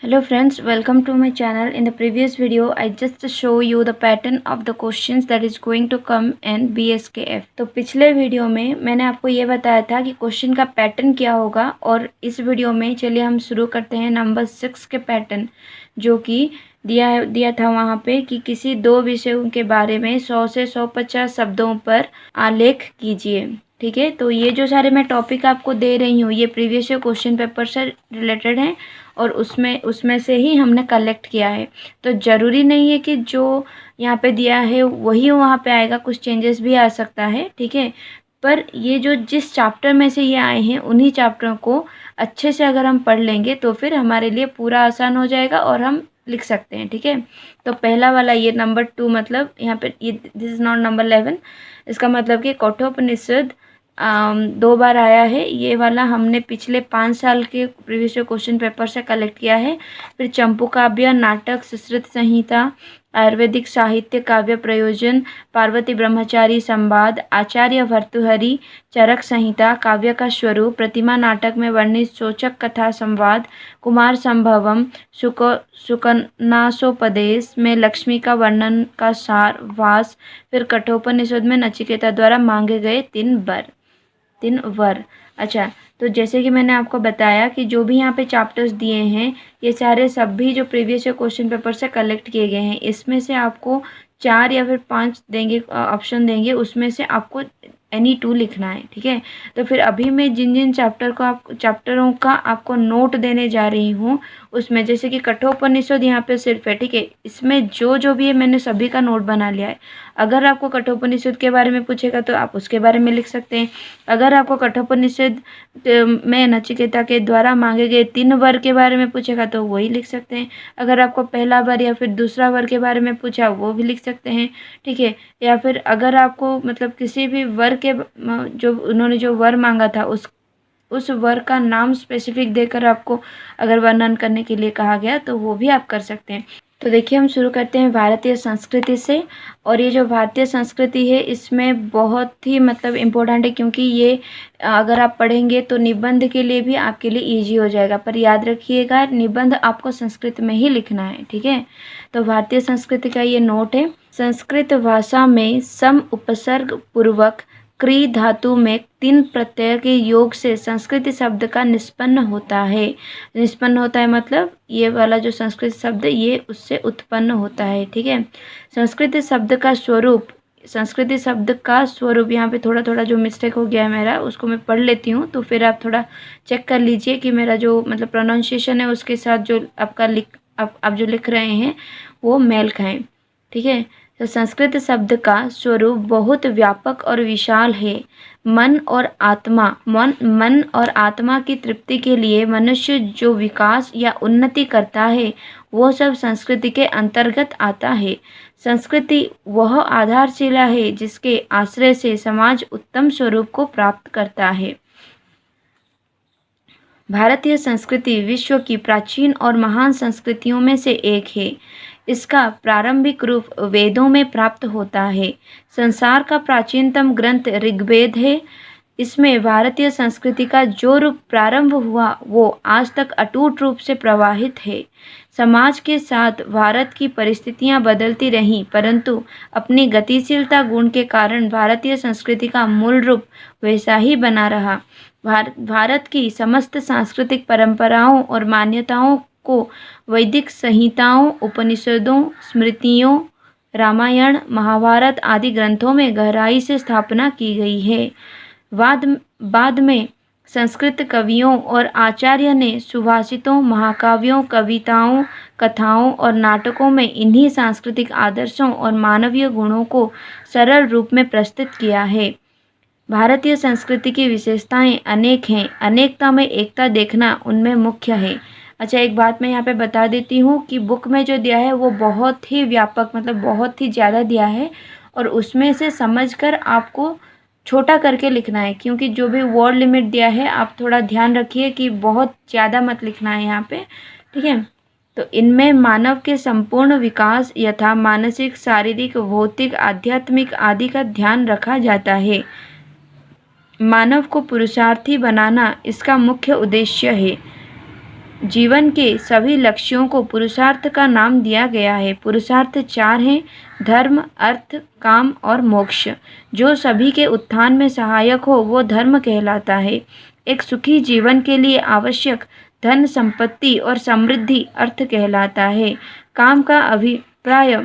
Hello friends, welcome to my channel. In the previous video, I just show you the pattern of the questions that is going to come in BSKF. तो पिछले video में मैंने आपको ये बताया था कि क्वेश्चन का पैटर्न क्या होगा, और इस वीडियो में चलिए हम शुरू करते हैं नंबर 6 के पैटर्न, जो कि दिया था वहाँ पे कि किसी दो विषयों के बारे में 100 से 150 शब्दों पर आलेख कीजिए। ठीक है, तो ये जो सारे मैं टॉपिक आपको दे रही हूँ ये प्रीवियस क्वेश्चन पेपर से रिलेटेड हैं और उसमें से ही हमने कलेक्ट किया है। तो ज़रूरी नहीं है कि जो यहाँ पे दिया है वही वहाँ पे आएगा, कुछ चेंजेस भी आ सकता है। ठीक है, पर ये जो जिस चैप्टर में से ये आए हैं उन्हीं चैप्टरों को अच्छे से अगर हम पढ़ लेंगे तो फिर हमारे लिए पूरा आसान हो जाएगा और हम लिख सकते हैं। ठीक है, तो पहला वाला ये नंबर 2, मतलब यहाँ पे ये दिस इज़ नॉट नंबर 11, इसका मतलब कि कठोपनिषद 2 बार आया है। ये वाला हमने पिछले 5 साल के प्रीवियस क्वेश्चन पेपर से कलेक्ट किया है। फिर चंपू काव्य, नाटक, सुश्रुत संहिता, आयुर्वेदिक साहित्य, काव्य प्रयोजन, पार्वती ब्रह्मचारी संवाद, आचार्य भर्तृहरि, चरक संहिता, काव्य का स्वरूप, प्रतिमा नाटक में वर्णित शोचक कथा संवाद, कुमार संभवम, सुकन्नासोपदेश में लक्ष्मी का वर्णन का सार, वास, फिर कठोपनिषद में नचिकेता द्वारा मांगे गए 3 वर। अच्छा, तो जैसे कि मैंने आपको बताया कि जो भी यहाँ पे चैप्टर्स दिए हैं ये सारे सब भी जो प्रीवियस क्वेश्चन पेपर से कलेक्ट किए गए हैं। इसमें से आपको 4 या फिर 5 देंगे, ऑप्शन देंगे, उसमें से आपको एनी 2 लिखना है। ठीक है, तो फिर अभी मैं जिन जिन चैप्टरों का आपको नोट देने जा रही हूँ उसमें जैसे कि कठोपनिषद यहाँ पे सिर्फ है। ठीक है, इसमें जो जो भी है मैंने सभी का नोट बना लिया है। अगर आपको कठोपनिषद के बारे में पूछेगा तो आप उसके बारे में लिख सकते हैं। अगर आपको कठोपनिषद में नचिकेता के द्वारा मांगे गए 3 वर के बारे में पूछेगा तो वही लिख सकते हैं। अगर आपको पहला वर या फिर दूसरा वर के बारे में पूछा वो भी लिख सकते हैं। ठीक है, या फिर अगर आपको मतलब किसी भी वर के जो उन्होंने जो वर मांगा था उस वर का नाम स्पेसिफिक देकर आपको अगर वर्णन करने के लिए कहा गया तो वो भी आप कर सकते हैं। तो देखिए, हम शुरू करते हैं भारतीय संस्कृति से। और ये जो भारतीय संस्कृति है इसमें बहुत ही मतलब इम्पोर्टेंट है, क्योंकि ये अगर आप पढ़ेंगे तो निबंध के लिए भी आपके लिए इजी हो जाएगा। पर याद रखिएगा, निबंध आपको संस्कृत में ही लिखना है। ठीक है, तो भारतीय संस्कृति का ये नोट है। संस्कृत भाषा में सम उपसर्ग पूर्वक क्री धातु में 3 प्रत्यय के योग से संस्कृत शब्द का निष्पन्न होता है। निष्पन्न होता है मतलब ये वाला जो संस्कृत शब्द ये उससे उत्पन्न होता है। ठीक है, संस्कृत शब्द का स्वरूप, संस्कृत शब्द का स्वरूप यहाँ पे थोड़ा थोड़ा जो मिस्टेक हो गया है मेरा उसको मैं पढ़ लेती हूँ, तो फिर आप थोड़ा चेक कर लीजिए कि मेरा जो मतलब प्रोनाउंसिएशन है उसके साथ जो आपका आप जो लिख रहे हैं वो मेल खाएं। ठीक है, तो संस्कृत शब्द का स्वरूप बहुत व्यापक और विशाल है। मन और आत्मा की तृप्ति के लिए मनुष्य जो विकास या उन्नति करता है वो सब संस्कृति के अंतर्गत आता है। संस्कृति वह आधारशिला है जिसके आश्रय से समाज उत्तम स्वरूप को प्राप्त करता है। भारतीय संस्कृति विश्व की प्राचीन और महान संस्कृतियों में से एक है। इसका प्रारंभिक रूप वेदों में प्राप्त होता है। संसार का प्राचीनतम ग्रंथ ऋग्वेद है। इसमें भारतीय संस्कृति का जो रूप प्रारंभ हुआ वो आज तक अटूट रूप से प्रवाहित है। समाज के साथ भारत की परिस्थितियां बदलती रहीं, परंतु अपनी गतिशीलता गुण के कारण भारतीय संस्कृति का मूल रूप वैसा ही बना रहा। भारत की समस्त सांस्कृतिक परंपराओं और मान्यताओं को वैदिक संहिताओं, उपनिषदों, स्मृतियों, रामायण, महाभारत आदि ग्रंथों में गहराई से स्थापना की गई है। बाद में संस्कृत कवियों और आचार्य ने सुभाषितों, महाकाव्यों, कविताओं, कथाओं और नाटकों में इन्हीं सांस्कृतिक आदर्शों और मानवीय गुणों को सरल रूप में प्रस्तुत किया है। भारतीय संस्कृति की विशेषताएं अनेक हैं, अनेकता में एकता देखना उनमें मुख्य है। अच्छा, एक बात मैं यहाँ पे बता देती हूँ कि बुक में जो दिया है वो बहुत ही व्यापक मतलब बहुत ही ज़्यादा दिया है, और उसमें से समझकर आपको छोटा करके लिखना है, क्योंकि जो भी वर्ड लिमिट दिया है आप थोड़ा ध्यान रखिए कि बहुत ज़्यादा मत लिखना है यहाँ पे। ठीक है, तो इनमें मानव के संपूर्ण विकास यथा मानसिक, शारीरिक, भौतिक, आध्यात्मिक आदि का ध्यान रखा जाता है। मानव को पुरुषार्थी बनाना इसका मुख्य उद्देश्य है। जीवन के सभी लक्ष्यों को पुरुषार्थ का नाम दिया गया है। पुरुषार्थ 4 हैं: धर्म, अर्थ, काम और मोक्ष। जो सभी के उत्थान में सहायक हो वो धर्म कहलाता है। एक सुखी जीवन के लिए आवश्यक धन, संपत्ति और समृद्धि अर्थ कहलाता है। काम का अभिप्राय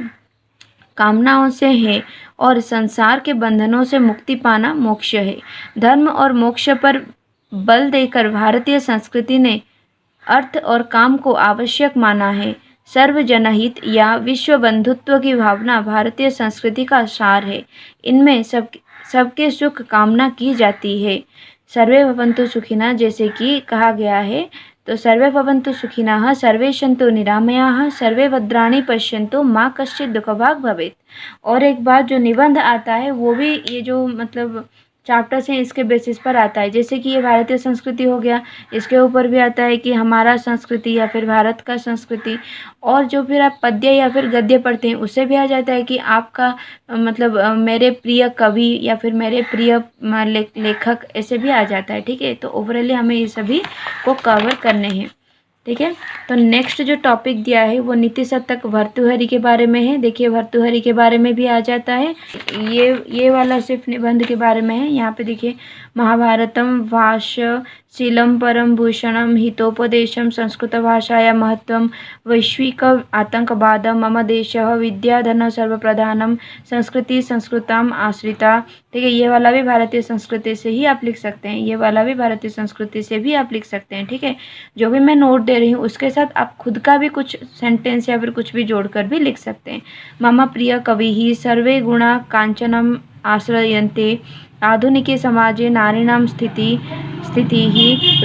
कामनाओं से है और संसार के बंधनों से मुक्ति पाना मोक्ष है। धर्म और मोक्ष पर बल देकर भारतीय संस्कृति ने अर्थ और काम को आवश्यक माना है। सर्वजनहित या विश्व बंधुत्व की भावना भारतीय संस्कृति का सार है। इनमें सबके सुख कामना की जाती है। सर्वे भवन्तु सुखिनः जैसे कि कहा गया है, तो सर्वे भवन्तु सुखिनः, सर्वे सन्तु निरामयाः, सर्वे भद्राणि पश्यन्तु मा कश्चित् दुःखभाग् भवेत्। और एक बात जो निबंध आता है वो भी ये जो मतलब चैप्टर्स हैं इसके बेसिस पर आता है। जैसे कि ये भारतीय संस्कृति हो गया, इसके ऊपर भी आता है कि हमारा संस्कृति या फिर भारत का संस्कृति। और जो फिर आप पद्य या फिर गद्य पढ़ते हैं उससे भी आ जाता है कि आपका मतलब मेरे प्रिय कवि या फिर मेरे प्रिय लेखक, ऐसे भी आ जाता है। ठीक है, तो ओवरऑली हमें ये सभी को कवर करने हैं। ठीक है, तो नेक्स्ट जो टॉपिक दिया है वो नीति शतक भर्तृहरि के बारे में है। देखिए भर्तृहरि के बारे में भी आ जाता है। ये वाला सिर्फ निबंध के बारे में है। यहाँ पे देखिए, महाभारतम भाष्यशीलं परम भूषणम हितोपदेशम संस्कृत भाषाया महत्वम वैश्विक आतंकवाद मम देशः विद्याधन सर्वप्रधानम संस्कृति संस्कृतम आश्रिता। ठीक है, ये वाला भी भारतीय संस्कृति से ही आप लिख सकते हैं। ये वाला भी भारतीय संस्कृति से भी आप लिख सकते हैं। ठीक है, जो भी मैं नोट दे रही हूँ उसके साथ आप खुद का भी कुछ सेंटेंस या फिर कुछ भी जोड़कर भी लिख सकते हैं। मम प्रिय कवि ही सर्वे गुणा कांचनम आश्रयन्ते आधुनिके समाजे नारीणां स्थितिः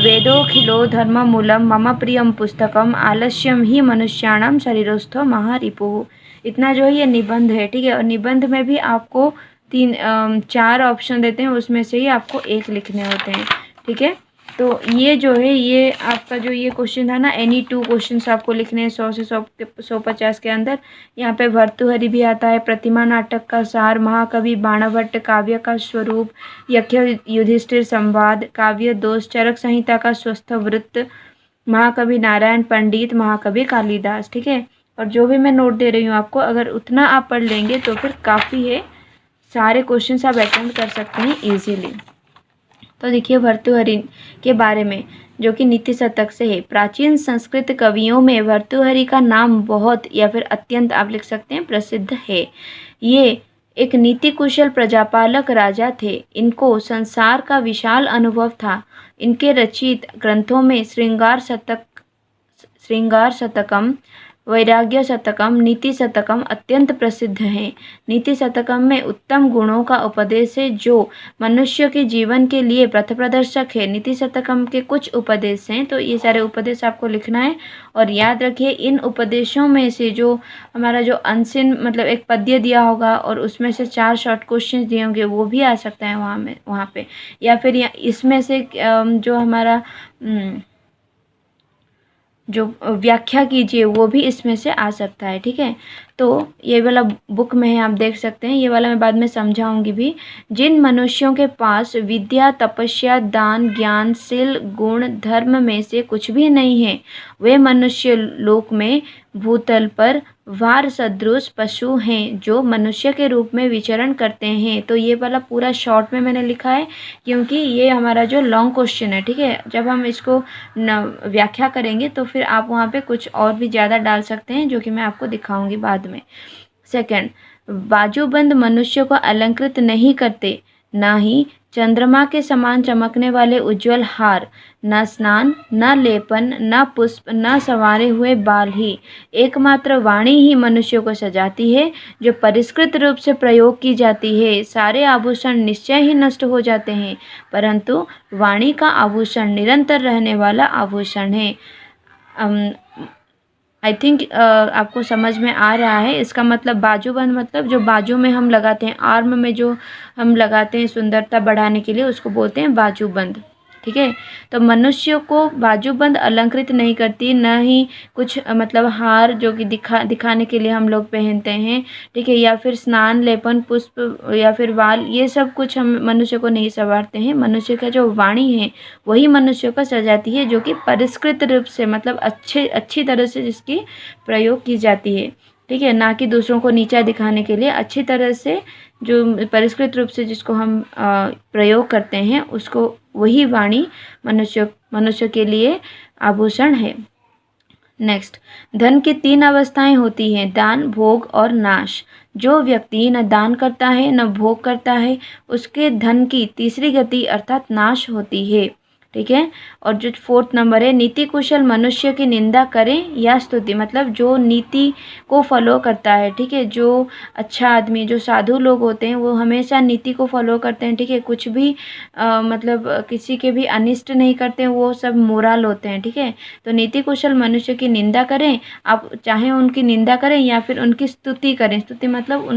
वेदोऽखिलो धर्ममूलं मम प्रियं पुस्तकम आलस्यम ही मनुष्याणां शरीरस्थो महारिपुः। इतना जो है ये निबंध है। ठीक है, और निबंध में भी आपको 4 ऑप्शन देते हैं, उसमें से ही आपको एक लिखने होते हैं। ठीक है, तो ये जो है ये आपका जो ये क्वेश्चन था ना, एनी 2 क्वेश्चंस आपको लिखने हैं 100 से 150 के अंदर। यहाँ पे भर्तृहरि भी आता है, प्रतिमा नाटक का सार, महाकवि बाणभट्ट काव्य का स्वरूप, यज्ञ युधिष्ठिर संवाद, काव्य दोष, चरक संहिता का स्वस्थ वृत्त, महाकवि नारायण पंडित, महाकवि कालिदास। ठीक है, और जो भी मैं नोट दे रही हूँ आपको, अगर उतना आप पढ़ लेंगे तो फिर काफ़ी है, सारे क्वेश्चन आप अटेम्प्ट कर सकते हैं ईजीली। तो देखिए भर्तृहरि के बारे में जो कि नीति शतक से है। प्राचीन संस्कृत कवियों में भर्तृहरि का नाम बहुत या फिर अत्यंत, आप लिख सकते हैं, प्रसिद्ध है। ये एक नीति कुशल प्रजापालक राजा थे। इनको संसार का विशाल अनुभव था। इनके रचित ग्रंथों में श्रृंगार शतकम, वैराग्य शतकम, नीति शतकम अत्यंत प्रसिद्ध हैं। नीति शतकम में उत्तम गुणों का उपदेश है जो मनुष्य के जीवन के लिए पथप्रदर्शक है। नीति शतकम के कुछ उपदेश हैं, तो ये सारे उपदेश आपको लिखना है। और याद रखिए इन उपदेशों में से जो हमारा जो अनसिन मतलब एक पद्य दिया होगा और उसमें से 4 शॉर्ट क्वेश्चन दिए होंगे वो भी आ सकता है वहाँ पे, या फिर इसमें से जो हमारा जो व्याख्या कीजिए वो भी इसमें से आ सकता है। ठीक है, तो ये वाला बुक में है, आप देख सकते हैं। ये वाला मैं बाद में समझाऊंगी भी। जिन मनुष्यों के पास विद्या, तपस्या, दान, ज्ञान, शील, गुण, धर्म में से कुछ भी नहीं है, वे मनुष्य लोक में भूतल पर वार सदृश पशु हैं जो मनुष्य के रूप में विचरण करते हैं। तो ये वाला पूरा शॉर्ट में मैंने लिखा है क्योंकि ये हमारा जो लॉन्ग क्वेश्चन है। ठीक है, जब हम इसको व्याख्या करेंगे तो फिर आप वहाँ पे कुछ और भी ज़्यादा डाल सकते हैं जो कि मैं आपको दिखाऊंगी बाद में। सेकंड, बाजूबंद मनुष्य को अलंकृत नहीं करते, ना ही चंद्रमा के समान चमकने वाले उज्जवल हार, न स्नान, न लेपन, न पुष्प, न संवारे हुए बाल ही, एकमात्र वाणी ही मनुष्य को सजाती है जो परिष्कृत रूप से प्रयोग की जाती है। सारे आभूषण निश्चय ही नष्ट हो जाते हैं, परंतु वाणी का आभूषण निरंतर रहने वाला आभूषण है। आई थिंक आपको समझ में आ रहा है। इसका मतलब बाजूबंद मतलब जो बाजू में हम लगाते हैं, आर्म में जो हम लगाते हैं सुंदरता बढ़ाने के लिए, उसको बोलते हैं बाजूबंद। ठीक है। तो मनुष्य को बाजूबंद अलंकृत नहीं करती, न ही कुछ मतलब हार जो कि दिखाने के लिए हम लोग पहनते हैं, ठीक है, या फिर स्नान, लेपन, पुष्प या फिर बाल, ये सब कुछ हम मनुष्य को नहीं संवारते हैं। मनुष्य का जो वाणी है वही मनुष्य को सजाती है, जो कि परिष्कृत रूप से मतलब अच्छी तरह से जिसकी प्रयोग की जाती है, ठीक है, ना कि दूसरों को नीचा दिखाने के लिए। अच्छी तरह से जो परिष्कृत रूप से जिसको हम प्रयोग करते हैं, उसको वही वाणी मनुष्य के लिए आभूषण है। नेक्स्ट, धन की 3 अवस्थाएं होती हैं, दान, भोग और नाश। जो व्यक्ति न दान करता है न भोग करता है, उसके धन की तीसरी गति अर्थात नाश होती है, ठीक है। और जो 4th नंबर है, नीति कुशल मनुष्य की निंदा करें या स्तुति, मतलब जो नीति को फॉलो करता है, ठीक है, जो अच्छा आदमी, जो साधु लोग होते हैं वो हमेशा नीति को फॉलो करते हैं, ठीक है, कुछ भी मतलब किसी के भी अनिष्ट नहीं करते हैं, वो सब मोरल होते हैं, ठीक है। तो नीति कुशल मनुष्य की निंदा करें, आप चाहे उनकी निंदा करें या फिर उनकी स्तुति करें। स्तुति मतलब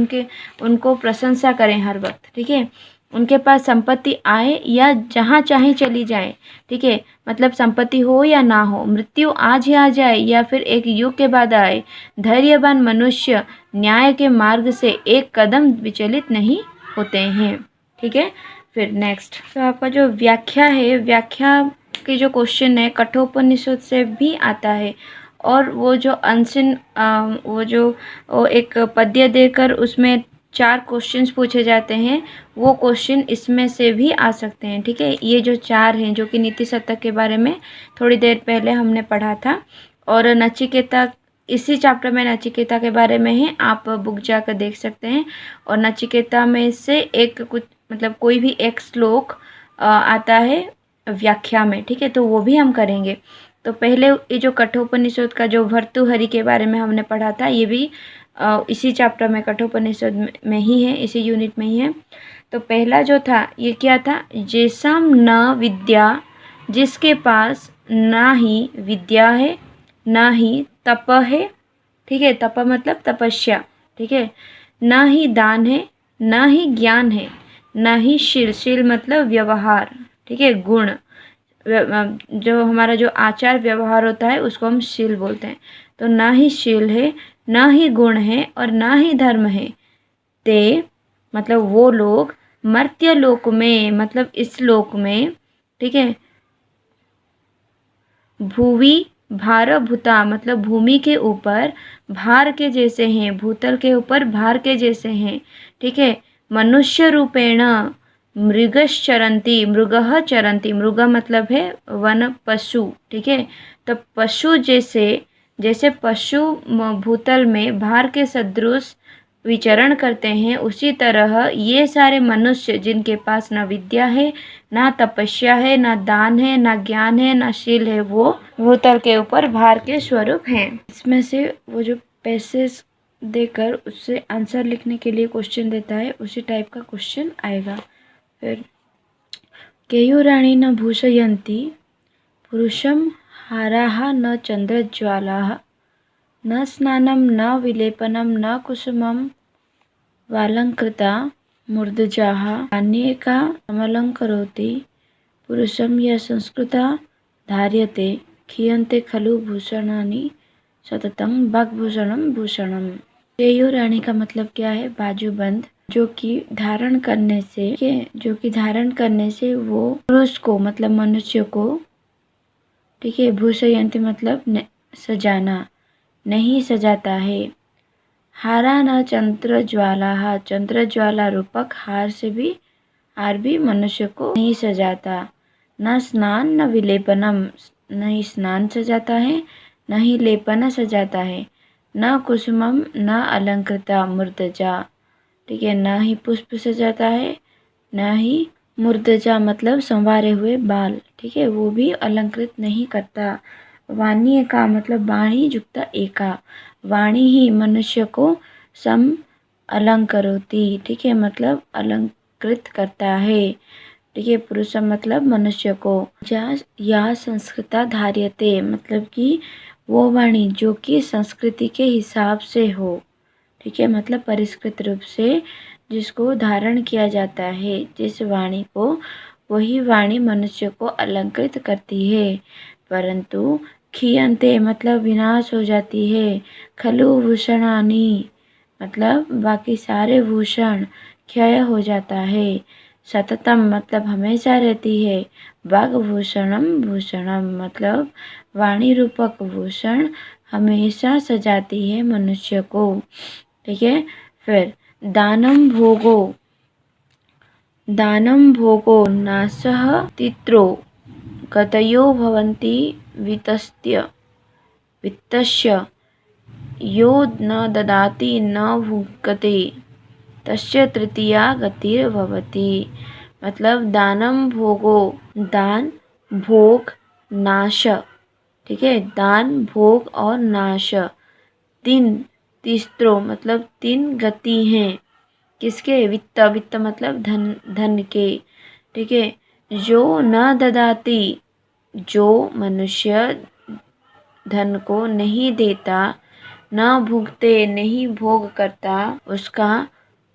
उनको प्रशंसा करें हर वक्त, ठीक है। उनके पास संपत्ति आए या जहाँ चाहे चली जाए, ठीक है, मतलब संपत्ति हो या ना हो, मृत्यु आज ही आ जाए या फिर एक युग के बाद आए, धैर्यवान मनुष्य न्याय के मार्ग से एक कदम विचलित नहीं होते हैं, ठीक है। फिर नेक्स्ट, तो आपका जो व्याख्या है, व्याख्या के जो क्वेश्चन है कठोपनिषद से भी आता है, और वो जो अनसिन वो एक पद्य देकर उसमें 4 क्वेश्चंस पूछे जाते हैं, वो क्वेश्चन इसमें से भी आ सकते हैं, ठीक है। ये जो 4 हैं जो कि नीति शतक के बारे में थोड़ी देर पहले हमने पढ़ा था, और नचिकेता, इसी चैप्टर में नचिकेता के बारे में है, आप बुक जाकर देख सकते हैं। और नचिकेता में से एक कुछ मतलब कोई भी एक श्लोक आता है व्याख्या में, ठीक है, तो वो भी हम करेंगे। तो पहले ये जो कठोपनिषद का जो भर्तृहरि के बारे में हमने पढ़ा था, ये भी इसी चैप्टर में कठोपनिषद में ही है, इसी यूनिट में ही है। तो पहला जो था ये क्या था, जेसाम न विद्या, जिसके पास ना ही विद्या है ना ही तप है, ठीक है, तप मतलब तपस्या, ठीक है, ना ही दान है ना ही ज्ञान है, ना ही शील, शील मतलब व्यवहार, ठीक है, गुण, जो हमारा जो आचार व्यवहार होता है उसको हम शील बोलते हैं। तो ना ही शील है ना ही गुण है और ना ही धर्म है, ते मतलब वो लोग मर्त्य लोक में, मतलब इस लोक में, ठीक है, भूवि भारभूता मतलब भूमि के ऊपर भार के जैसे हैं, भूतल के ऊपर भार के जैसे हैं, ठीक है। मनुष्य रूपेण मृगश्चरन्ति, मृगः चरन्ति, मृग मतलब है वन पशु, ठीक है। तो पशु जैसे पशु भूतल में भार के सदृश विचरण करते हैं, उसी तरह ये सारे मनुष्य जिनके पास ना विद्या है ना तपस्या है ना दान है ना ज्ञान है ना शील है, वो भूतल के ऊपर भार के स्वरूप हैं। इसमें से वो जो पैसेज देकर उससे आंसर लिखने के लिए क्वेश्चन देता है, उसी टाइप का क्वेश्चन आएगा। फिर केयूराणी न भूषयन्ति पुरुषम हाराः न चंद्रज्वालाः, न स्नानं न विलेपनं न कुसुमं वालंकृता मूर्धजाः, अनेका समलंकरोति पुरुषं यः संस्कृता धार्यते, खीयन्ते खलु भूषणानि सततं वाग्भूषणं भूषणम। केयूराणी का मतलब क्या है, बाजूबंद, जो कि धारण करने से वो पुरुष को मतलब मनुष्य को, ठीक है, भूषयन्ति मतलब सजाना, नहीं सजाता है। हारा न चंद्र ज्वाला, चंद्र ज्वाला रूपक हार भी मनुष्य को नहीं सजाता। न स्नान न विलेपनम, नहीं स्नान सजाता है न ही लेपन सजाता है। न कुसुमम न अलंकृता मूर्धजा, ठीक है, न ही पुष्प सजाता है न ही मूर्धजा मतलब संवारे हुए बाल, ठीक है, वो भी अलंकृत नहीं करता। वाणी का मतलब वाणी युक्त एका, वाणी ही मनुष्य को सम अलंकरोति, ठीक है, मतलब अलंकृत करता है, ठीक है। पुरुष मतलब मनुष्य को। या संस्कृता धार्यते मतलब कि वो वाणी जो कि संस्कृति के हिसाब से हो, ठीक है, मतलब परिष्कृत रूप से जिसको धारण किया जाता है, जिस वाणी को, वही वाणी मनुष्य को अलंकृत करती है। परंतु क्षीयन्ते मतलब विनाश हो जाती है। खलु भूषणानि मतलब बाकी सारे भूषण क्षय हो जाता है। सततम मतलब हमेशा रहती है। वाग्भूषणम भूषणम मतलब वाणी रूपक भूषण हमेशा सजाती है मनुष्य को। ठीक है। फिर दानम भोगो नाशः तित्रो गतयो भवन्ति वित्तस्य यो न ददाति न भुङ्क्ते तस्य तृतीया गतिर्भवति। मतलब दानम भोगो, दान भोग नाश। ठीक है। दान भोग और नाश तीसरो मतलब 3 गति हैं। किसके? वित्त मतलब धन के। ठीक है। जो न ददाती जो मनुष्य धन को नहीं देता, न भुगते नहीं भोग करता, उसका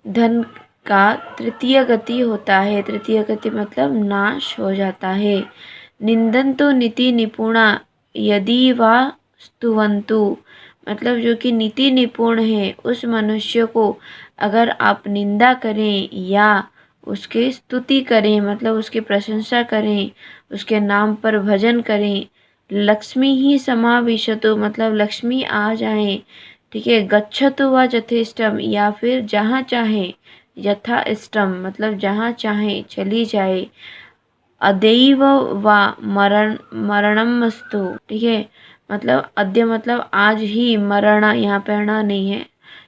धन का तृतीय गति होता है। तृतीय गति मतलब नाश हो जाता है। निंदन्तु नीति निपुणा यदि वा स्तुवन्तु मतलब जो कि नीति निपुण है उस मनुष्य को अगर आप निंदा करें या उसकी स्तुति करें मतलब उसकी प्रशंसा करें, उसके नाम पर भजन करें, लक्ष्मी ही समाविशतु मतलब लक्ष्मी आ जाए। ठीक है। गच्छतु व यथेष्टम या फिर जहाँ चाहे, यथा इष्टम मतलब जहाँ चाहे चली जाए। अदैव व मरणमस्तु। ठीक है। मतलब अद्य मतलब आज ही, मरण यहाँ पे अणा नहीं है।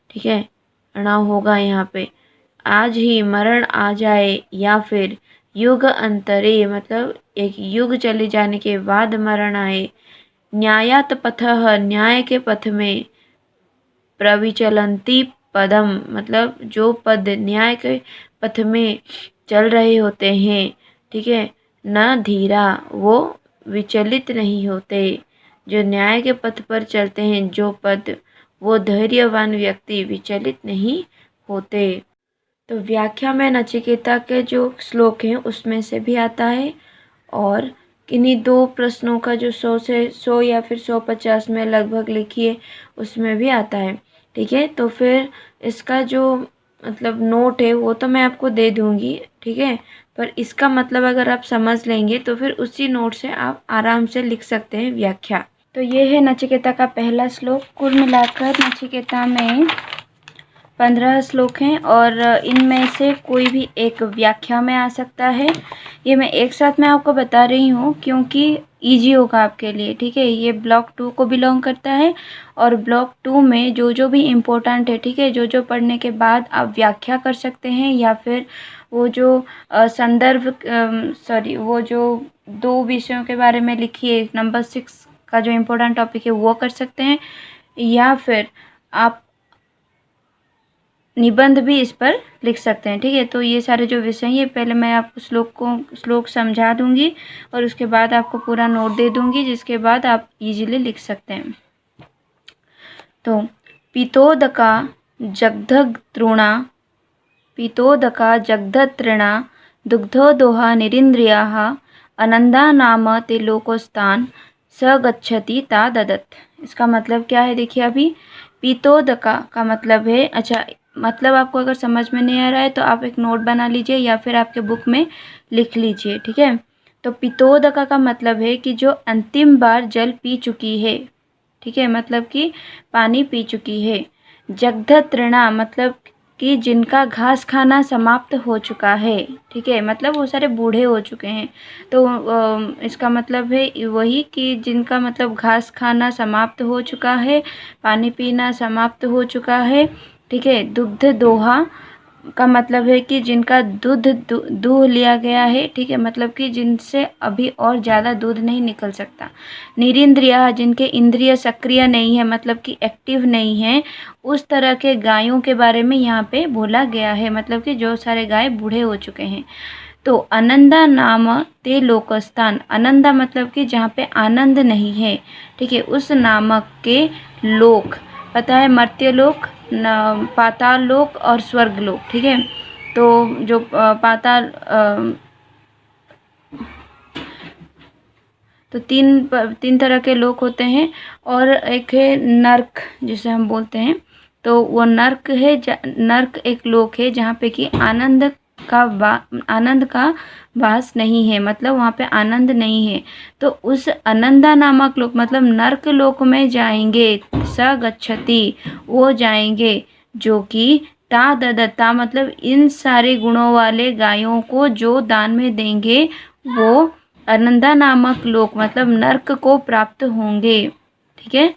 ठीक है। अणा होगा यहाँ पे। आज ही मरण आ जाए या फिर युग अंतरे मतलब एक युग चले जाने के बाद मरण आए। न्यायात पथः न्याय के पथ में, प्रविचलन्ति पदम मतलब जो पद न्याय के पथ में चल रहे होते हैं। ठीक है। न धीरा वो विचलित नहीं होते। जो न्याय के पथ पर चलते हैं जो पद, वो धैर्यवान व्यक्ति विचलित नहीं होते। तो व्याख्या में नचिकेता के जो श्लोक हैं उसमें से भी आता है और किन्हीं 2 प्रश्नों का जो 100 या फिर 150 में लगभग लिखिए उसमें भी आता है। ठीक है। तो फिर इसका जो मतलब नोट है वो तो मैं आपको दे दूँगी। ठीक है। पर इसका मतलब अगर आप समझ लेंगे तो फिर उसी नोट से आप आराम से लिख सकते हैं व्याख्या। तो ये है नचिकेता का पहला श्लोक। कुल मिलाकर नचिकेता में 15 श्लोक हैं और इनमें से कोई भी एक व्याख्या में आ सकता है। ये मैं एक साथ में आपको बता रही हूँ क्योंकि इजी होगा आपके लिए। ठीक है। ये ब्लॉक 2 को बिलोंग करता है और ब्लॉक 2 में जो भी इम्पोर्टेंट है, ठीक है, जो पढ़ने के बाद आप व्याख्या कर सकते हैं या फिर वो जो वो जो 2 विषयों के बारे में लिखिए, नंबर 6 का जो इम्पोर्टेंट टॉपिक है वो कर सकते हैं या फिर आप निबंध भी इस पर लिख सकते हैं। ठीक है। तो ये सारे जो विषय हैं, ये पहले मैं आपको श्लोक समझा दूंगी और उसके बाद आपको पूरा नोट दे दूंगी, जिसके बाद आप इजीली लिख सकते हैं। तो पीतोदका जगधतृणा दुग्धो दोहा निरिंद्रियाः अनंदा नाम ते लोकोस्तान स गच्छति ता ददत्। इसका मतलब क्या है देखिए। अभी पीतोदका का मतलब है, अच्छा मतलब आपको अगर समझ में नहीं आ रहा है तो आप एक नोट बना लीजिए या फिर आपके बुक में लिख लीजिए। ठीक है। तो पीतोदका का मतलब है कि जो अंतिम बार जल पी चुकी है। ठीक है। मतलब कि पानी पी चुकी है। जगधतृणा मतलब कि जिनका घास खाना समाप्त हो चुका है। ठीक है। मतलब वो सारे बूढ़े हो चुके हैं। तो इसका मतलब है वही कि जिनका मतलब घास खाना समाप्त हो चुका है, पानी पीना समाप्त हो चुका है। ठीक है। दुग्ध दोहा का मतलब है कि जिनका दूध दूह लिया गया है। ठीक है। मतलब कि जिनसे अभी और ज़्यादा दूध नहीं निकल सकता। निरिंद्रिया जिनके इंद्रिय सक्रिय नहीं है, मतलब कि एक्टिव नहीं है, उस तरह के गायों के बारे में यहाँ पे बोला गया है। मतलब कि जो सारे गाय बूढ़े हो चुके हैं। तो अनंदा नाम ते लोकस्थान, अनंदा मतलब कि जहाँ पे आनंद नहीं है। ठीक है। उस नामक के लोक, पता है मर्त्य लोक, पाताल लोक और स्वर्ग लोक। ठीक है। तो जो पाताल तो तीन तरह के लोक होते हैं, और एक है नर्क जिसे हम बोलते हैं। तो वो नर्क है, नर्क एक लोक है जहाँ पे कि आनंद का वास नहीं है, मतलब वहाँ पे आनंद नहीं है। तो उस अनंदा नामक लोक मतलब नर्क लोक में जाएंगे, स गच्छति वो जाएंगे, जो कि ता ददत्ता मतलब इन सारे गुणों वाले गायों को जो दान में देंगे वो अनंदा नामक लोक मतलब नर्क को प्राप्त होंगे। ठीक है,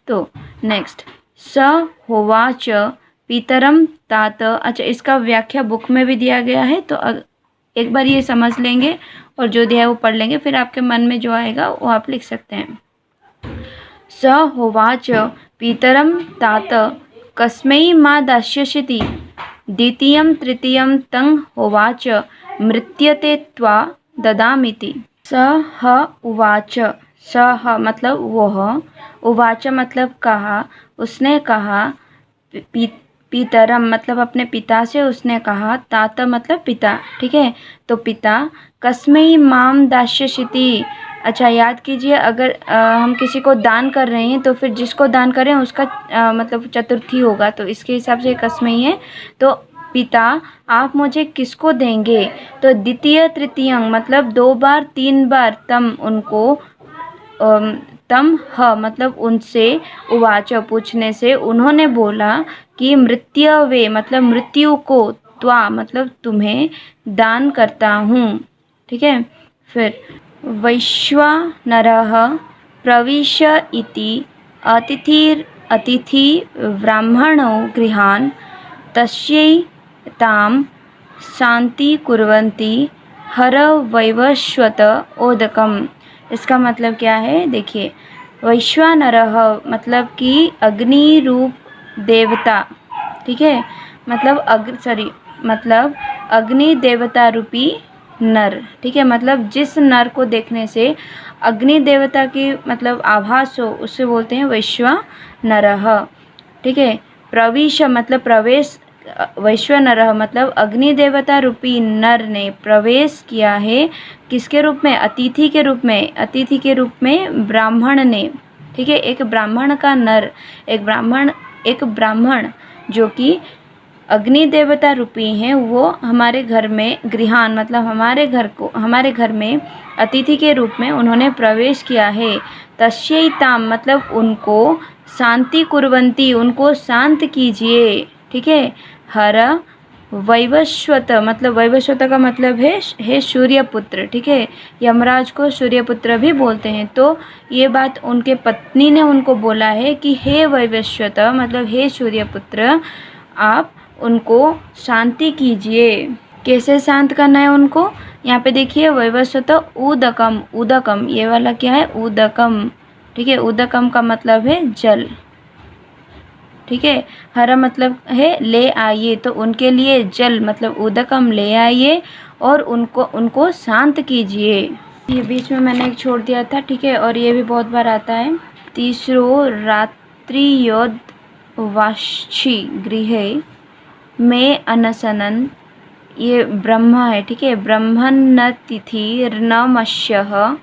तो नेक्स्ट स होवाच पितरम तात। अच्छा, इसका व्याख्या बुक में भी दिया गया है, तो एक बार ये समझ लेंगे और जो दिया है वो पढ़ लेंगे, फिर आपके मन में जो आएगा वो आप लिख सकते हैं। स होवाच पितरम तात कस्मै मा दास्यसि द्वितीयं तृतीयं तं होवाच मृत्यते त्वा ददामिति। स ह उवाच, स ह मतलब वह, उवाच मतलब कहा, उसने कहा, पितरम मतलब अपने पिता से उसने कहा, तात मतलब पिता। ठीक है, तो पिता कस्मै माम दास्यसि। अच्छा, याद कीजिए, अगर हम किसी को दान कर रहे हैं तो फिर जिसको दान करें उसका मतलब चतुर्थी होगा, तो इसके हिसाब से कस्मै है। तो पिता आप मुझे किसको देंगे, तो द्वितीय तृतीय मतलब 2 बार 3 बार, तम उनको, तम ह मतलब उनसे, उवाच पूछने से, उन्होंने बोला कि मृत्यवे मतलब मृत्यु को, त्वा मतलब तुम्हें दान करता हूँ। ठीक है, फिर वैश्वानरः प्रविश इति अतिथि ब्राह्मणो गृहान् तस्यै तां शांति कुर्वन्ति हर वैवस्वत ओदकम। इसका मतलब क्या है, देखिए, वैश्वानरः मतलब कि अग्नि रूप देवता। ठीक है, मतलब मतलब अग्नि देवता रूपी नर। ठीक है, मतलब जिस नर को देखने से अग्नि देवता की मतलब आभास हो उससे बोलते हैं वैश्वानरः। ठीक है, प्रविश मतलब प्रवेश, वैश्वानरः मतलब अग्नि देवता रूपी नर ने प्रवेश किया है, किसके रूप में, अतिथि के रूप में, अतिथि के रूप में ब्राह्मण ने। ठीक है, एक ब्राह्मण का नर, एक ब्राह्मण जो कि अग्नि देवता रूपी हैं, वो हमारे घर में गृहान मतलब हमारे घर में अतिथि के रूप में उन्होंने प्रवेश किया है। तस्यै ताम मतलब उनको, शांति कुर्वन्ति उनको शांत कीजिए। ठीक है, हर वैवस्वत मतलब वैवस्वत का मतलब है सूर्यपुत्र। ठीक है, यमराज को सूर्यपुत्र भी बोलते हैं। तो ये बात उनके पत्नी ने उनको बोला है कि हे वैवस्वत मतलब हे सूर्यपुत्र, आप उनको शांति कीजिए। कैसे शांत करना है उनको, यहाँ पे देखिए, वैवस्वत उदकम, उदकम ये वाला क्या है, उदकम। ठीक है, उदकम का मतलब है जल। ठीक है, हरा मतलब है ले आइए, तो उनके लिए जल मतलब उदकम ले आइए और उनको शांत कीजिए। ये बीच में मैंने एक छोड़ दिया था। ठीक है, और ये भी बहुत बार आता है। तीसरो रात्रियोद वाशी गृहे में अनशनन, ये ब्रह्मा है। ठीक है, ब्रह्मण न तिथि नमस्यः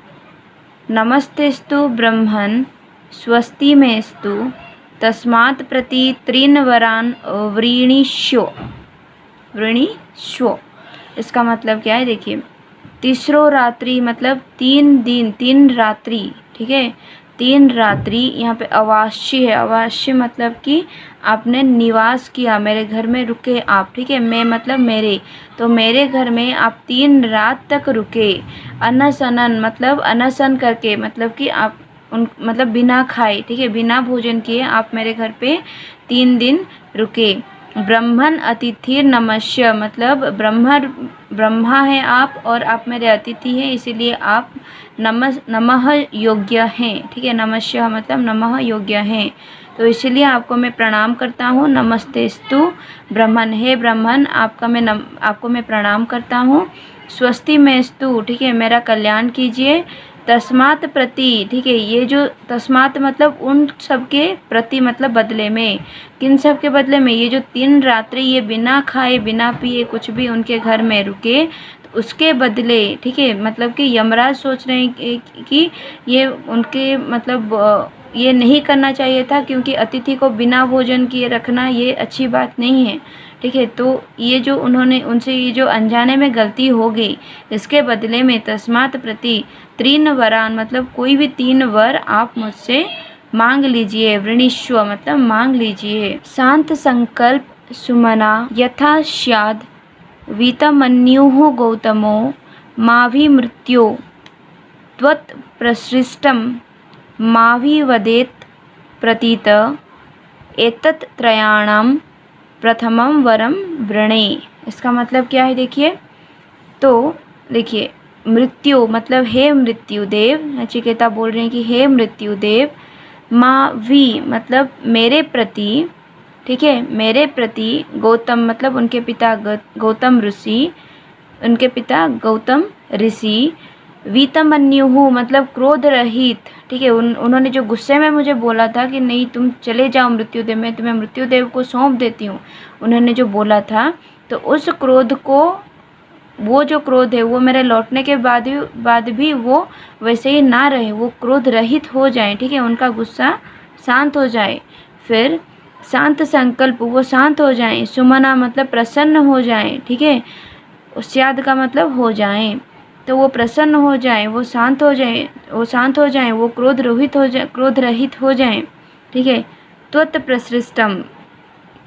नमस्तेस्तु ब्रह्मन् स्वस्ति मेस्तु तस्मात् प्रति त्रीन वरान वृणीष्व। इसका मतलब क्या है, देखिए, तीसरो रात्रि मतलब 3 दिन 3 रात्रि। ठीक है, 3 रात्रि यहाँ पे अवास्य है। अवास्य मतलब कि आपने निवास किया, मेरे घर में रुके आप। ठीक है, मैं मतलब मेरे, तो मेरे घर में आप 3 रात तक रुके। अनशनन मतलब अनशन करके, मतलब कि आप मतलब बिना खाए। ठीक है, बिना भोजन किए आप मेरे घर पे 3 दिन रुके। ब्रह्मण अतिथि नमस्य मतलब ब्रह्मा है आप और आप मेरे अतिथि हैं, इसीलिए आप नमः योग्य हैं। ठीक है, नमस्य मतलब नमः योग्य हैं, तो इसीलिए आपको मैं प्रणाम करता हूँ। नमस्तेस्तु ब्रह्मण, हे ब्रह्मण आपको मैं प्रणाम करता हूँ। स्वस्ति मेस्तु, ठीक है, मेरा कल्याण कीजिए। तस्मात् प्रति, ठीक है, ये जो तस्मात् मतलब उन सब के प्रति मतलब बदले में, किन सब के बदले में, ये जो 3 रात्रि ये बिना खाए बिना पिए कुछ भी उनके घर में रुके, तो उसके बदले, ठीक है, मतलब कि यमराज सोच रहे हैं कि ये उनके मतलब ये नहीं करना चाहिए था, क्योंकि अतिथि को बिना भोजन किए रखना ये अच्छी बात नहीं है, ठीक है। तो ये जो उन्होंने उनसे ये जो अनजाने में गलती हो गई, इसके बदले में तस्मात् प्रति त्रीन वरान, मतलब कोई भी 3 वर आप मुझसे मांग लीजिए। वृणीष्व मतलब मांग लीजिए। शांत संकल्प सुमना यथा स्याद् वीतमन्युः गौतमो माभिमृत्यो त्वत् प्रसृष्टं माभिवदेत् प्रतीत एतत् त्रयाणां प्रथमं वरम वृणे। इसका मतलब क्या है देखिए, तो देखिए मृत्यु मतलब हे मृत्युदेव, नचिकेता बोल रहे हैं कि हे मृत्युदेव, मावी मतलब मेरे प्रति, ठीक है, मेरे प्रति, गौतम मतलब उनके पिता गौतम ऋषि, उनके पिता गौतम ऋषि, वीतमन्युः मतलब क्रोध रहित, ठीक है, उन्होंने जो गुस्से में मुझे बोला था कि नहीं तुम चले जाओ मृत्युदेव, मैं तुम्हें मृत्युदेव को सौंप देती हूँ, उन्होंने जो बोला था, तो उस क्रोध को, वो जो क्रोध है वो मेरे लौटने के बाद भी वो वैसे ही ना रहे, वो क्रोध रहित हो जाए, ठीक है, उनका गुस्सा शांत हो जाए। फिर शांत संकल्प, वो शांत हो जाएं। सुमना मतलब प्रसन्न हो जाएं, ठीक है, स्याद का मतलब हो जाएं, तो वो प्रसन्न हो जाएं, वो शांत हो जाएं, वो शांत हो जाएं, वो क्रोध रहित हो जाएं, ठीक है। त्वत् प्रसृष्टम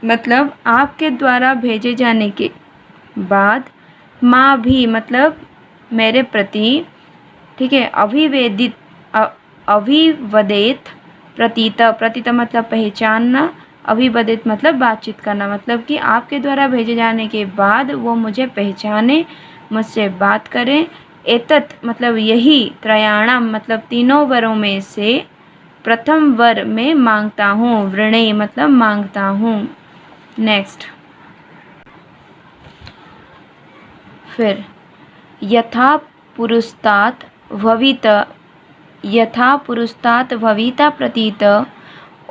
मतलब आपके द्वारा भेजे जाने के बाद, माँ भी मतलब मेरे प्रति, ठीक है, अभिवदेत प्रतीत, प्रतीत मतलब पहचानना, अभिवदित मतलब बातचीत करना, मतलब कि आपके द्वारा भेजे जाने के बाद वो मुझे पहचाने, मुझसे बात करें। एतत् मतलब यही, त्रयाणाम मतलब 3 वरों में से, प्रथम वर में मांगता हूँ, वृणे मतलब मांगता हूँ। नेक्स्ट, फिर यथा पुरुस्तात् भविता प्रतीत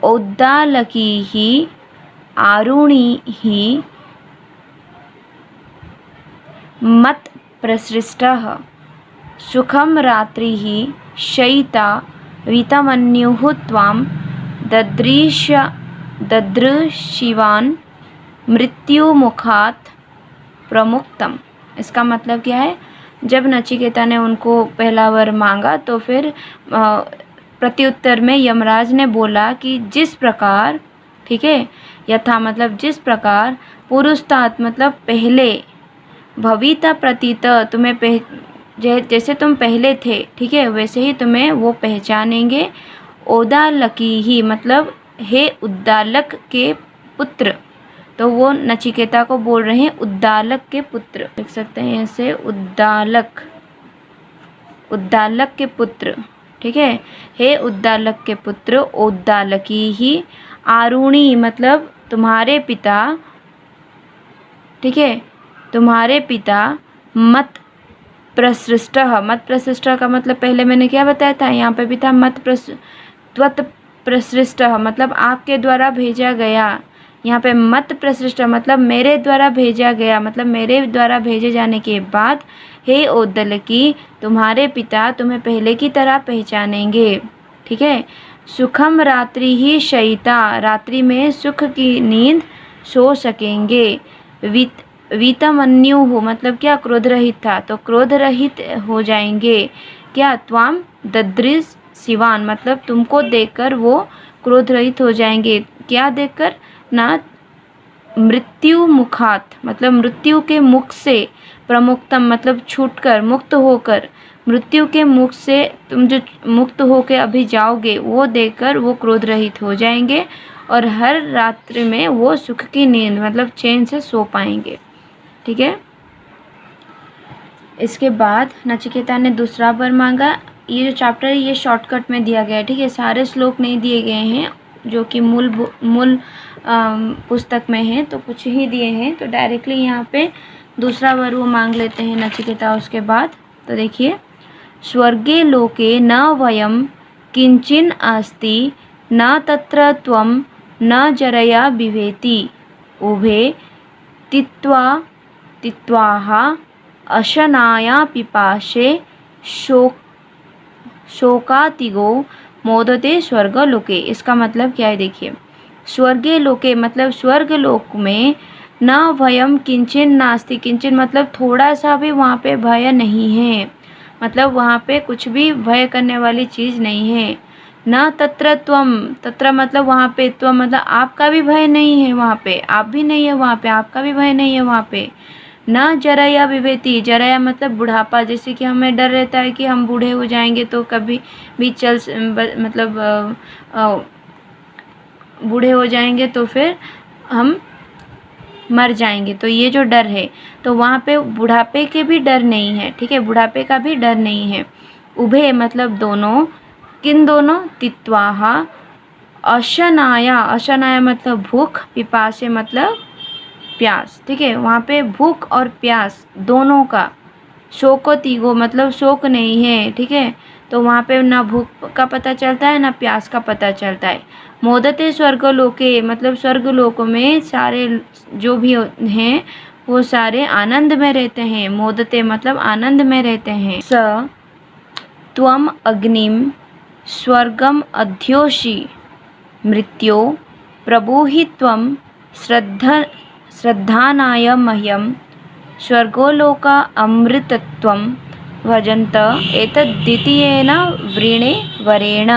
औद्दालकीः आरुणिः मत् प्रसृष्टः सुखं रात्रिः शयिता वीतमन्युः त्वां ददृशिवान् मृत्युमुखात् प्रमुक्तम। इसका मतलब क्या है, जब नचिकेता ने उनको पहला वर मांगा तो फिर प्रत्युत्तर में यमराज ने बोला कि जिस प्रकार, ठीक है, यथा मतलब जिस प्रकार, पुरुस्तात मतलब पहले, भविता प्रतीत तुम्हें जैसे तुम पहले थे, ठीक है, वैसे ही तुम्हें वो पहचानेंगे। औद्दालकी ही मतलब हे उद्दालक के पुत्र, तो वो नचिकेता को बोल रहे हैं उद्दालक के पुत्र, देख सकते हैं ऐसे, उद्दालक के पुत्र, ठीक है, हे उद्दालक के पुत्र, औद्दालकी ही, आरुणी मतलब तुम्हारे पिता, ठीक है, तुम्हारे पिता, मत प्रसृष्ट का मतलब पहले मैंने क्या बताया था, यहाँ पे भी था त्वत् प्रसृष्ट मतलब आपके द्वारा भेजा गया, यहाँ पे मत प्रसृष्ट मतलब मेरे द्वारा भेजा गया, मतलब मेरे द्वारा भेजे जाने के बाद, हे औद्दालकी तुम्हारे पिता तुम्हें पहले की तरह पहचानेंगे, ठीक है। सुखम रात्रि ही शयिता रात्रि में सुख की नींद सो सकेंगे। वीतमन्यु हो मतलब क्या, क्रोध रहित था, तो क्रोध रहित हो जाएंगे। क्या, त्वाम ददृश शिवान मतलब तुमको देखकर वो क्रोध रहित हो जाएंगे। क्या देखकर ना, मृत्यु मुखात मतलब मृत्यु के मुख से, प्रमुक्तम मतलब छूटकर, मुक्त होकर, मृत्यु के मुख से तुम जो मुक्त होकर अभी जाओगे वो देखकर वो क्रोध रहित हो जाएंगे, और हर रात्रि में वो सुख की नींद मतलब चैन से सो पाएंगे, ठीक है। इसके बाद नचिकेता ने दूसरा वर मांगा। ये जो चैप्टर है ये शॉर्टकट में दिया गया है, ठीक है, सारे श्लोक नहीं दिए गए हैं जो कि मूल पुस्तक में है, तो कुछ ही दिए हैं, तो डायरेक्टली यहाँ पे दूसरा वर वो मांग लेते हैं नचिकेता उसके बाद। तो देखिए, स्वर्गे लोके न वयं किंचिन अस्ति न तत्र त्वं न जरया बिभेति उभे तित्वाः अशनाया पिपाशे शोकातिगो मोदते स्वर्गलोके। इसका मतलब क्या है देखिए, स्वर्गीय लोके मतलब स्वर्ग लोक में न भयम किंचन नास्ति। किंचन मतलब थोड़ा सा भी वहाँ पे भय नहीं है, मतलब वहाँ पे कुछ भी भय करने वाली चीज़ नहीं है। न तत्र त्वम, तत्र मतलब वहाँ पे, त्वम मतलब आपका भी भय नहीं है वहाँ पे, आप भी नहीं है वहाँ पे, आपका भी भय नहीं है वहाँ पे। न जराया विवेति, जराया मतलब बुढ़ापा, जैसे कि हमें डर रहता है कि हम बूढ़े हो जाएंगे तो कभी भी मतलब बूढ़े हो जाएंगे तो फिर हम मर जाएंगे, तो ये जो डर है तो वहाँ पे बुढ़ापे के भी डर नहीं है, ठीक है, बुढ़ापे का भी डर नहीं है। उभे मतलब दोनों, किन दोनों, तित्वाहा, अशनाया, अशनाया मतलब भूख, पिपासे मतलब प्यास, ठीक है, वहाँ पे भूख और प्यास दोनों का। शोकोतिगो मतलब शोक नहीं है, ठीक है, तो वहाँ पे ना भूख का पता चलता है ना प्यास का पता चलता है। मोदते स्वर्गलोके मतलब स्वर्गलोक में सारे जो भी हैं वो सारे आनंद में रहते हैं। मोदते मतलब आनंद में रहते हैं। स त्वम अग्निम स्वर्गम अध्योषि मृत्यो प्रबोहि त्वं श्रद्धानाय मह्यम स्वर्गोलोका अमृतत्वं भजन्त एतद्द्वितीयेन वृणे वरेण।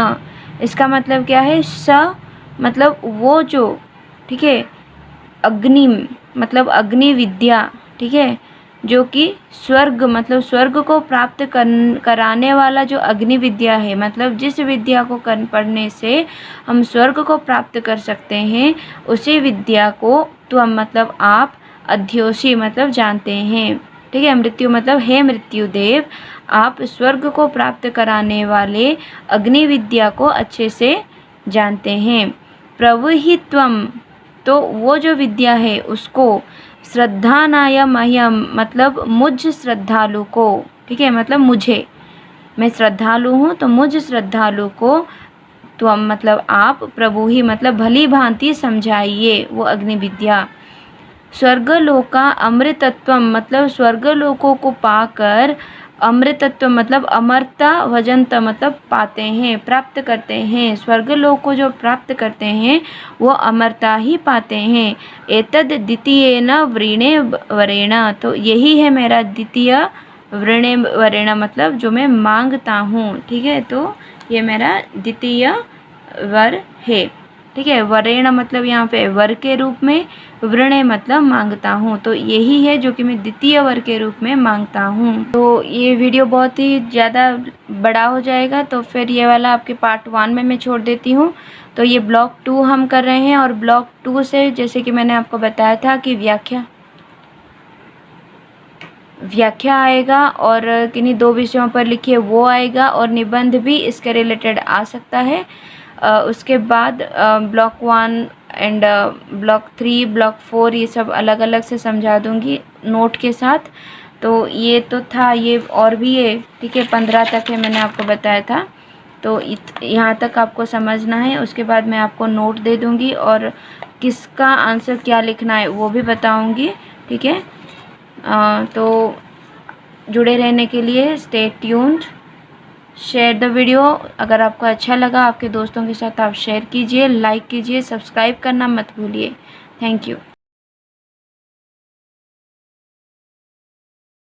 इसका मतलब क्या है, स मतलब वो जो, ठीक है, अग्निम मतलब अग्नि विद्या, ठीक है, जो कि स्वर्ग मतलब स्वर्ग को प्राप्त कराने वाला जो अग्नि विद्या है, मतलब जिस विद्या को पढ़ने से हम स्वर्ग को प्राप्त कर सकते हैं, उसी विद्या को त्वम मतलब आप, अध्योषी मतलब जानते हैं, ठीक है, मृत्यु मतलब हे मृत्युदेव, आप स्वर्ग को प्राप्त कराने वाले अग्नि विद्या को अच्छे से जानते हैं। प्रवहित्वम तो वो जो विद्या है उसको, श्रद्धानाय मह्यम मतलब मुझ श्रद्धालु को, ठीक है, मतलब मुझे, मैं श्रद्धालु हूँ तो मुझ श्रद्धालु को त्वम मतलब आप, प्रभु ही मतलब भली भांति समझाइए वो अग्नि विद्या। स्वर्गलोका अमृतत्वम मतलब स्वर्गलोकों को पाकर, अमृतत्व मतलब अमरता, भजंत मतलब पाते हैं, प्राप्त करते हैं, स्वर्गलोक को जो प्राप्त करते हैं वो अमरता ही पाते हैं। एतद द्वितीयेन वृणे वरेण तो यही है मेरा द्वितीय वृणे वरेण मतलब जो मैं मांगता हूँ, ठीक है, तो ये मेरा द्वितीय वर है, ठीक है। वरेण मतलब यहाँ पे वर के रूप में, वृणे मतलब मांगता हूँ, तो यही है जो कि मैं द्वितीय वर के रूप में मांगता हूँ। तो ये वीडियो बहुत ही ज़्यादा बड़ा हो जाएगा, तो फिर ये वाला आपके पार्ट 1 में मैं छोड़ देती हूँ। तो ये ब्लॉक 2 हम कर रहे हैं, और ब्लॉक 2 से जैसे कि मैंने आपको बताया था कि व्याख्या आएगा, और किन्हीं 2 विषयों पर लिखिए वो आएगा, और निबंध भी इसके रिलेटेड आ सकता है। उसके बाद ब्लॉक 1 एंड ब्लॉक 3, ब्लॉक 4 ये सब अलग अलग से समझा दूंगी नोट के साथ। तो ये तो था, ये और भी है, ठीक है, 15 तक है मैंने आपको बताया था, तो यहाँ तक आपको समझना है। उसके बाद मैं आपको नोट दे दूँगी, और किसका आंसर क्या लिखना है वो भी बताऊँगी, ठीक है। तो जुड़े रहने के लिए stay tuned. Share the video, अगर आपको अच्छा लगा आपके दोस्तों के साथ आप शेयर कीजिए, लाइक कीजिए, सब्सक्राइब करना मत भूलिए। Thank you.